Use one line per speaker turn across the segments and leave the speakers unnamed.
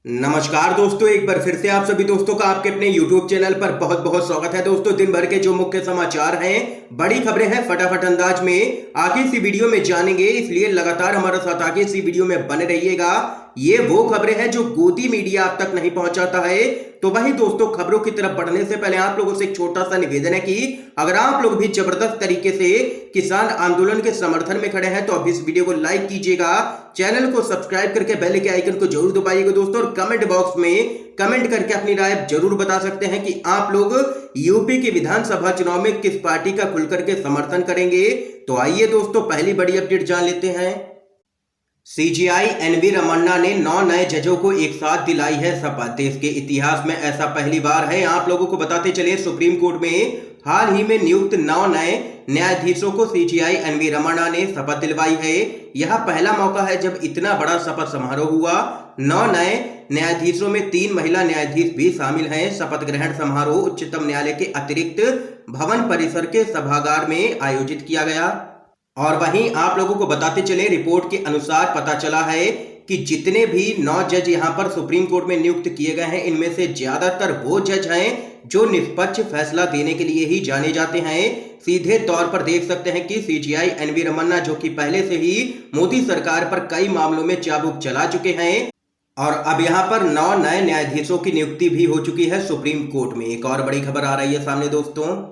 नमस्कार दोस्तों, एक बार फिर से आप सभी दोस्तों का आपके अपने YouTube चैनल पर बहुत बहुत स्वागत है। दोस्तों, दिन भर के जो मुख्य समाचार हैं, बड़ी खबरें हैं, फटाफट अंदाज में आगे इसी वीडियो में जानेंगे, इसलिए लगातार हमारे साथ आगे इसी वीडियो में बने रहिएगा। ये वो खबरें हैं जो गोदी मीडिया आप तक नहीं पहुंचाता है। तो वही दोस्तों, खबरों की तरफ बढ़ने से पहले आप लोगों से एक छोटा सा निवेदन है कि अगर आप लोग भी जबरदस्त तरीके से किसान आंदोलन के समर्थन में खड़े हैं तो अब इस वीडियो को लाइक कीजिएगा, चैनल को सब्सक्राइब करके बेल के आइकन को जरूर दबाइएगा दोस्तों, और कमेंट बॉक्स में कमेंट करके अपनी राय जरूर बता सकते हैं कि आप लोग यूपी के विधानसभा चुनाव में किस पार्टी का खुल करके समर्थन करेंगे। तो आइए दोस्तों, पहली बड़ी अपडेट जान लेते हैं। सीजेआई एनवी रमन्ना ने 9 नए जजों को एक साथ दिलाई है शपथ। देश के इतिहास में ऐसा पहली बार है। आप लोगों को बताते चले, सुप्रीम कोर्ट में हाल ही में नियुक्त 9 नए न्यायाधीशों को सीजेआई एनवी रमन्ना ने शपथ दिलवाई है। यह पहला मौका है जब इतना बड़ा शपथ समारोह हुआ। 9 नए न्यायाधीशों में 3 महिला न्यायाधीश भी शामिल हैं। शपथ ग्रहण समारोह उच्चतम न्यायालय के अतिरिक्त भवन परिसर के सभागार में आयोजित किया गया। और वहीं आप लोगों को बताते चले, रिपोर्ट के अनुसार पता चला है कि जितने भी 9 जज यहां पर सुप्रीम कोर्ट में नियुक्त किए गए हैं, इनमें से ज्यादातर वो जज हैं जो निष्पक्ष फैसला देने के लिए ही जाने जाते हैं। सीधे तौर पर देख सकते हैं कि सीजेआई एनवी रमन्ना, जो कि पहले से ही मोदी सरकार पर कई मामलों में चाबुक चला चुके हैं, और अब यहां पर 9 नए न्यायाधीशों की नियुक्ति भी हो चुकी है सुप्रीम कोर्ट में। एक और बड़ी खबर आ रही है सामने दोस्तों।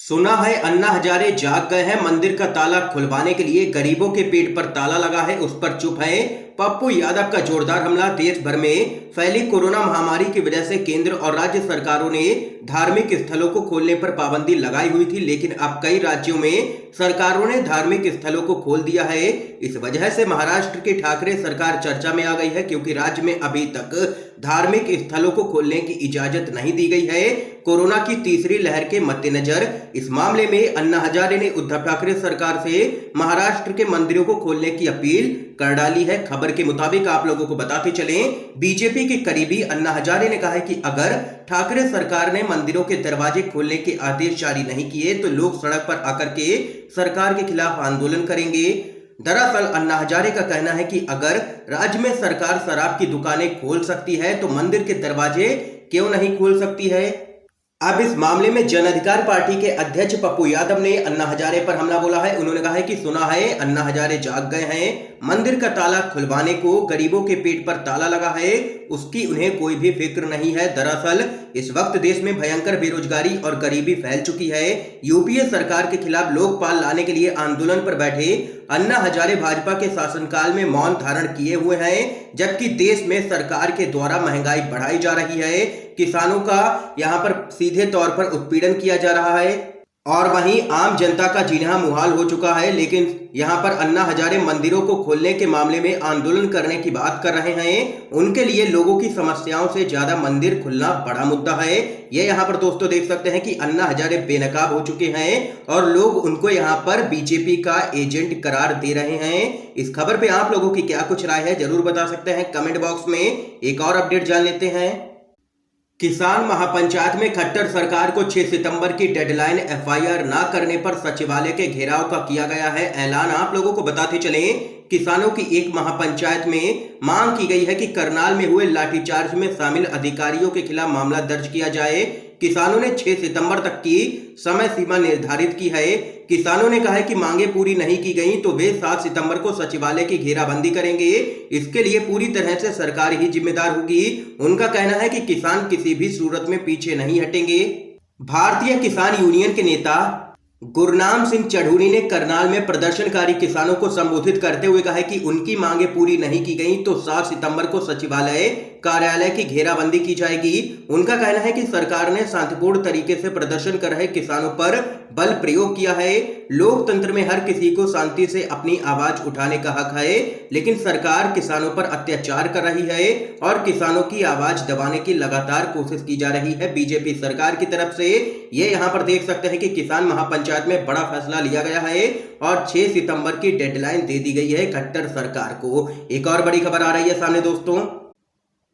सुना है अन्ना हजारे जाग गए हैं, मंदिर का ताला खुलवाने के लिए गरीबों के पेट पर ताला लगा है, उस पर चुप है। पप्पू यादव का जोरदार हमला। देश भर में फैली कोरोना महामारी की वजह से केंद्र और राज्य सरकारों ने धार्मिक स्थलों को खोलने पर पाबंदी लगाई हुई थी, लेकिन अब कई राज्यों में सरकारों ने धार्मिक स्थलों को खोल दिया है। इस वजह से महाराष्ट्र की ठाकरे सरकार चर्चा में आ गई है, क्योंकि राज्य में अभी तक धार्मिक स्थलों को खोलने की इजाजत नहीं दी गई है। कोरोना की तीसरी लहर के मद्देनजर इस मामले में अन्ना हजारे ने उद्धव ठाकरे सरकार से महाराष्ट्र के मंदिरों को खोलने की अपील कर डाली है। खबर के मुताबिक आप लोगों को बताते चलें, बीजेपी के करीबी अन्ना हजारे ने कहा है कि अगर ठाकरे सरकार ने मंदिरों के दरवाजे खोलने के आदेश जारी नहीं किए तो लोग सड़क पर आकर के सरकार के खिलाफ आंदोलन करेंगे। दरअसल अन्ना हजारे का कहना है कि अगर राज्य में सरकार शराब की दुकानें खोल सकती है तो मंदिर के दरवाजे क्यों नहीं खोल सकती है। अब इस मामले में जन अधिकार पार्टी के अध्यक्ष पप्पू यादव ने अन्ना हजारे पर हमला बोला है। उन्होंने कहा है कि सुना है अन्ना हजारे जाग गए हैं, मंदिर का ताला खुलवाने को गरीबों के पेट पर ताला लगा है, उसकी उन्हें कोई भी फिक्र नहीं है। दरअसल इस वक्त देश में भयंकर बेरोजगारी और गरीबी फैल चुकी है। यूपीए सरकार के खिलाफ लोकपाल लाने के लिए आंदोलन पर बैठे अन्ना हजारे भाजपा के शासनकाल में मौन धारण किए हुए हैं, जबकि देश में सरकार के द्वारा महंगाई बढ़ाई जा रही है, किसानों का यहां पर सीधे तौर पर उत्पीड़न किया जा रहा है, और वहीं आम जनता का जीना मुहाल हो चुका है। लेकिन यहां पर अन्ना हजारे मंदिरों को खोलने के मामले में आंदोलन करने की बात कर रहे हैं। उनके लिए लोगों की समस्याओं से ज्यादा मंदिर खुलना बड़ा मुद्दा है। ये यहां पर दोस्तों देख सकते हैं कि अन्ना हजारे बेनकाब हो चुके हैं और लोग उनको यहां पर बीजेपी का एजेंट करार दे रहे हैं। इस खबर पे आप लोगों की क्या कुछ राय है, जरूर बता सकते हैं कमेंट बॉक्स में। एक और अपडेट जान लेते हैं। किसान महापंचायत में खट्टर सरकार को 6 सितंबर की डेडलाइन एफआईआर ना करने पर सचिवालय के घेराव का किया गया है ऐलान। आप लोगों को बताते चलें, किसानों की एक महापंचायत में मांग की गई है कि करनाल में हुए लाठीचार्ज में शामिल अधिकारियों के खिलाफ मामला दर्ज किया जाए। किसानों ने 6 सितंबर तक की समय सीमा निर्धारित की है। किसानों ने कहा है कि मांगे पूरी नहीं की गई तो वे 7 सितंबर को सचिवालय की घेराबंदी करेंगे। इसके लिए पूरी तरह से सरकार ही जिम्मेदार होगी। उनका कहना है कि किसान किसी भी सूरत में पीछे नहीं हटेंगे। भारतीय किसान यूनियन के नेता गुरनाम सिंह चढ़ूरी ने करनाल में प्रदर्शनकारी किसानों को संबोधित करते हुए कहा कि उनकी मांगे पूरी नहीं की गई तो 7 सितंबर को सचिवालय कार्यालय की घेराबंदी की जाएगी। उनका कहना है कि सरकार ने शांतिपूर्ण तरीके से प्रदर्शन कर रहे किसानों पर बल प्रयोग किया है। लोकतंत्र में हर किसी को शांति से अपनी आवाज उठाने का हक है, लेकिन सरकार किसानों पर अत्याचार कर रही है और किसानों की आवाज दबाने की लगातार कोशिश की जा रही है बीजेपी सरकार की तरफ से। ये यहाँ पर देख सकते हैं कि किसान महापंचायत में बड़ा फैसला लिया गया है और 6 सितंबर की डेडलाइन दे दी गई है खट्टर सरकार को। एक और बड़ी खबर आ रही है सामने दोस्तों।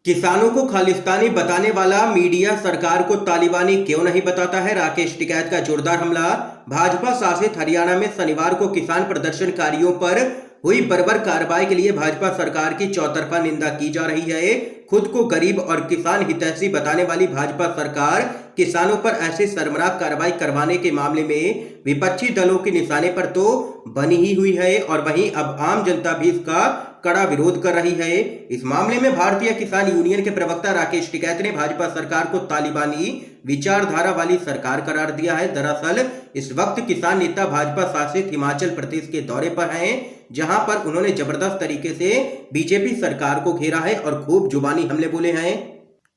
किसानों को खालिस्तानी बताने वाला मीडिया सरकार को तालिबानी क्यों नहीं बताता है, राकेश टिकैत का जोरदार हमला। भाजपा शासित हरियाणा में शनिवार को किसान प्रदर्शनकारियों पर हुई बर्बर कार्रवाई के लिए भाजपा सरकार की चौतरफा निंदा की जा रही है। खुद को गरीब और किसान हितैषी बताने वाली भाजपा सरकार किसानों पर ऐसे शर्मनाक कार्रवाई करवाने के मामले में विपक्षी दलों के निशाने पर तो बनी ही हुई है और वहीं अब आम जनता भी इसका कड़ा विरोध कर रही है। इस मामले में भारतीय किसान यूनियन के प्रवक्ता राकेश टिकैत ने भाजपा सरकार को तालिबानी विचारधारा वाली सरकार करार दिया है। दरअसल इस वक्त किसान नेता भाजपा शासित हिमाचल प्रदेश के दौरे पर हैं, जहां पर उन्होंने जबरदस्त तरीके से बीजेपी सरकार को घेरा है और खूब जुबानी हमले बोले हैं।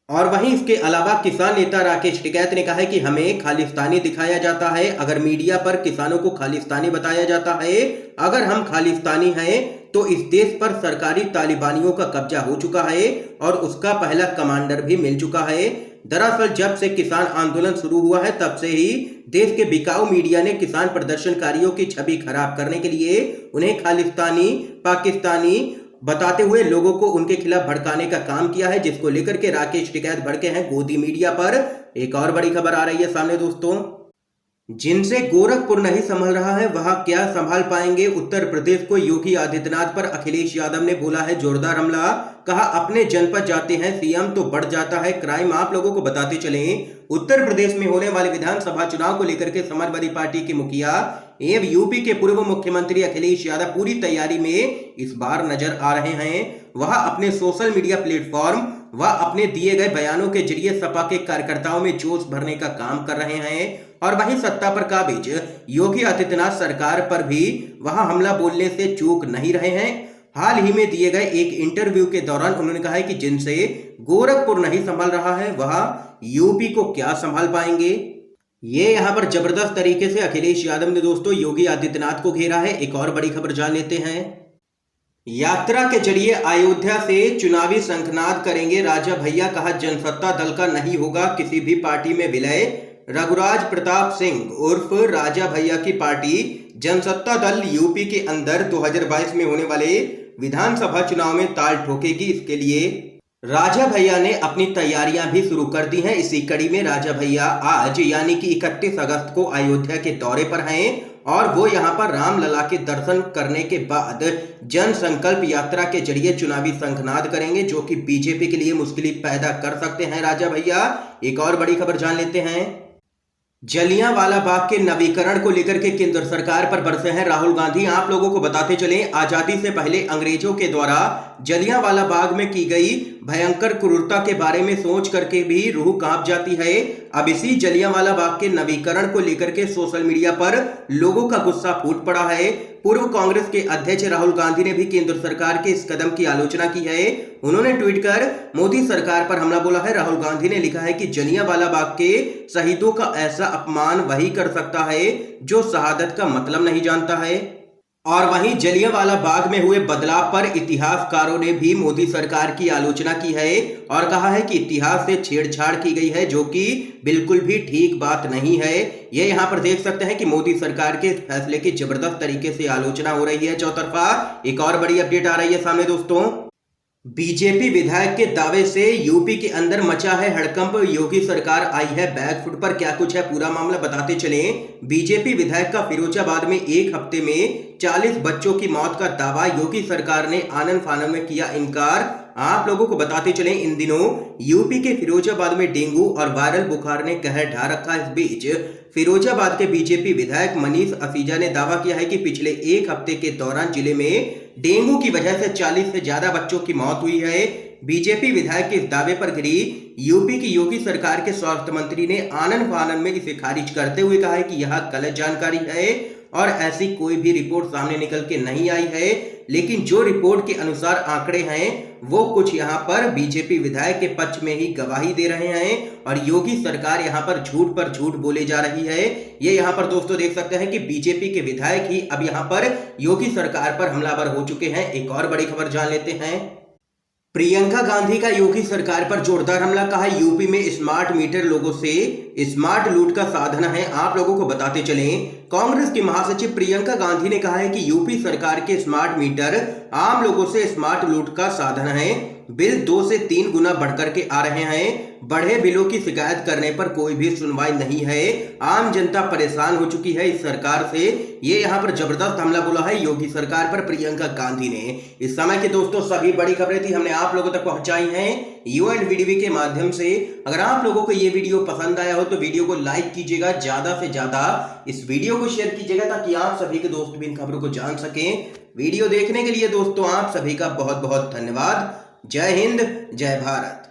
और वहीं इसके अलावा किसान नेता राकेश टिकैत ने कहा है कि हमें खालिस्तानी दिखाया जाता है। अगर मीडिया पर किसानों को खालिस्तानी बताया जाता है, अगर हम खालिस्तानी हैं तो इस देश पर सरकारी तालिबानियों का कब्जा हो चुका है और उसका पहला कमांडर भी मिल चुका है। दरअसल जब से किसान आंदोलन शुरू हुआ है तब से ही देश के बिकाऊ मीडिया ने किसान प्रदर्शनकारियों की छवि खराब करने के लिए उन्हें खालिस्तानी, पाकिस्तानी बताते हुए लोगों को उनके खिलाफ भड़काने का काम किया है, जिसको लेकर के राकेश टिकैत भड़के हैं गोदी मीडिया पर। एक और बड़ी खबर आ रही है सामने दोस्तों, जिनसे गोरखपुर नहीं संभल रहा है वह क्या संभाल पाएंगे। उत्तर प्रदेश को योगी आदित्यनाथ पर अखिलेश यादव ने बोला है जोरदार हमला। कहा अपने जनपद जाते हैं सीएम तो बढ़ जाता है क्राइम। आप लोगों को बताते चलें, उत्तर प्रदेश में होने वाले विधानसभा चुनाव को लेकर के समाजवादी पार्टी के मुखिया एवं यूपी के पूर्व मुख्यमंत्री अखिलेश यादव पूरी तैयारी में इस बार नजर आ रहे हैं। वह अपने सोशल मीडिया प्लेटफॉर्म व अपने दिए गए बयानों के जरिए सपा के कार्यकर्ताओं में जोश भरने का काम कर रहे हैं और वहीं सत्ता पर काबिज योगी आदित्यनाथ सरकार पर भी वह हमला बोलने से चूक नहीं रहे हैं। हाल ही में दिए गए एक इंटरव्यू के दौरान उन्होंने कहा है कि जिनसे गोरखपुर नहीं संभल रहा है वह यूपी को क्या संभाल पाएंगे। ये यहाँ पर जबरदस्त तरीके से अखिलेश यादव ने दोस्तों योगी आदित्यनाथ को घेरा है। एक और बड़ी खबर जान लेते हैं, यात्रा के जरिए अयोध्या से चुनावी शंखनाद करेंगे राजा भैया। कहा जनसत्ता दल का नहीं होगा किसी भी पार्टी में विलय। रघुराज प्रताप सिंह उर्फ राजा भैया की पार्टी जनसत्ता दल यूपी के अंदर 2022 में होने वाले विधानसभा चुनाव में ताल ठोकेगी। इसके लिए राजा भैया ने अपनी तैयारियां भी शुरू कर दी हैं। इसी कड़ी में राजा भैया आज यानी कि 31 अगस्त को अयोध्या के दौरे पर हैं और वो यहां पर रामलला के दर्शन करने के बाद जन संकल्प यात्रा के जरिए चुनावी शंखनाद करेंगे, जो कि बीजेपी के लिए मुश्किल पैदा कर सकते हैं राजा भैया। एक और बड़ी खबर जान लेते हैं, जलियांवाला बाग के नवीकरण को लेकर के केंद्र सरकार पर बरसे हैं राहुल गांधी। आप लोगों को बताते चलें, आजादी से पहले अंग्रेजों के द्वारा जलियांवाला बाग में की गई भयंकर क्रूरता के बारे में सोच करके भी रूह कांप जाती है। अब इसी जलियांवाला बाग के नवीकरण को लेकर के सोशल मीडिया पर लोगों का गुस्सा फूट पड़ा है। पूर्व कांग्रेस के अध्यक्ष राहुल गांधी ने भी केंद्र सरकार के इस कदम की आलोचना की है। उन्होंने ट्वीट कर मोदी सरकार पर हमला बोला है। राहुल गांधी ने लिखा है कि जलियांवाला बाग के शहीदों का ऐसा अपमान वही कर सकता है जो शहादत का मतलब नहीं जानता है। और वहीं जलियांवाला बाग में हुए बदलाव पर इतिहासकारों ने भी मोदी सरकार की आलोचना की है और कहा है कि इतिहास से छेड़छाड़ की गई है, जो कि बिल्कुल भी ठीक बात नहीं है। ये यहाँ पर देख सकते हैं कि मोदी सरकार के फैसले की जबरदस्त तरीके से आलोचना हो रही है चौतरफा। एक और बड़ी अपडेट आ रही है सामने दोस्तों, बीजेपी विधायक के दावे से यूपी के अंदर मचा है हड़कंप। योगी सरकार आई है बैकफुट पर। क्या कुछ है पूरा मामला बताते चलें। बीजेपी विधायक का फिरोजाबाद में एक हफ्ते में 40 बच्चों की मौत का दावा। योगी सरकार ने आनन फानन में किया इनकार। आप लोगों को बताते चलें, इन दिनों यूपी के फिरोजाबाद में डेंगू और वायरल बुखार ने कहर ढा रखा। इस बीच फिरोजाबाद के बीजेपी विधायक मनीष असीजा ने दावा किया है कि पिछले एक हफ्ते के दौरान जिले में डेंगू की वजह से 40 से ज्यादा बच्चों की मौत हुई है। बीजेपी विधायक के इस दावे पर घिरी यूपी की योगी सरकार के स्वास्थ्य मंत्री ने आनन फानन में इसे खारिज करते हुए कहा है कि यह गलत जानकारी है और ऐसी कोई भी रिपोर्ट सामने निकल के नहीं आई है। लेकिन जो रिपोर्ट के अनुसार आंकड़े हैं वो कुछ यहाँ पर बीजेपी विधायक के पक्ष में ही गवाही दे रहे हैं और योगी सरकार यहाँ पर झूठ बोले जा रही है। ये यहाँ पर दोस्तों देख सकते हैं कि बीजेपी के विधायक ही अब यहाँ पर योगी सरकार पर हमलावर हो चुके हैं। एक और बड़ी खबर जान लेते हैं, प्रियंका गांधी का योगी सरकार पर जोरदार हमला। कहा यूपी में स्मार्ट मीटर लोगों से स्मार्ट लूट का साधन है। आप लोगों को बताते चलें, कांग्रेस की महासचिव प्रियंका गांधी ने कहा है कि यूपी सरकार के स्मार्ट मीटर आम लोगों से स्मार्ट लूट का साधन है। बिल 2 से 3 गुना बढ़कर के आ रहे हैं। बढ़े बिलों की शिकायत करने पर कोई भी सुनवाई नहीं है। आम जनता परेशान हो चुकी है इस सरकार से। ये यहाँ पर जबरदस्त हमला बोला है योगी सरकार पर प्रियंका गांधी ने। इस समय के दोस्तों सभी बड़ी खबरें थी, हमने आप लोगों तक पहुंचाई हैं UNVDV के माध्यम से। अगर आप लोगों को ये वीडियो पसंद आया हो तो वीडियो को लाइक कीजिएगा, ज्यादा से ज्यादा इस वीडियो को शेयर कीजिएगा ताकि आप सभी के दोस्त भी इन खबरों को जान सकें। वीडियो देखने के लिए दोस्तों आप सभी का बहुत बहुत धन्यवाद। जय हिंद, जय भारत।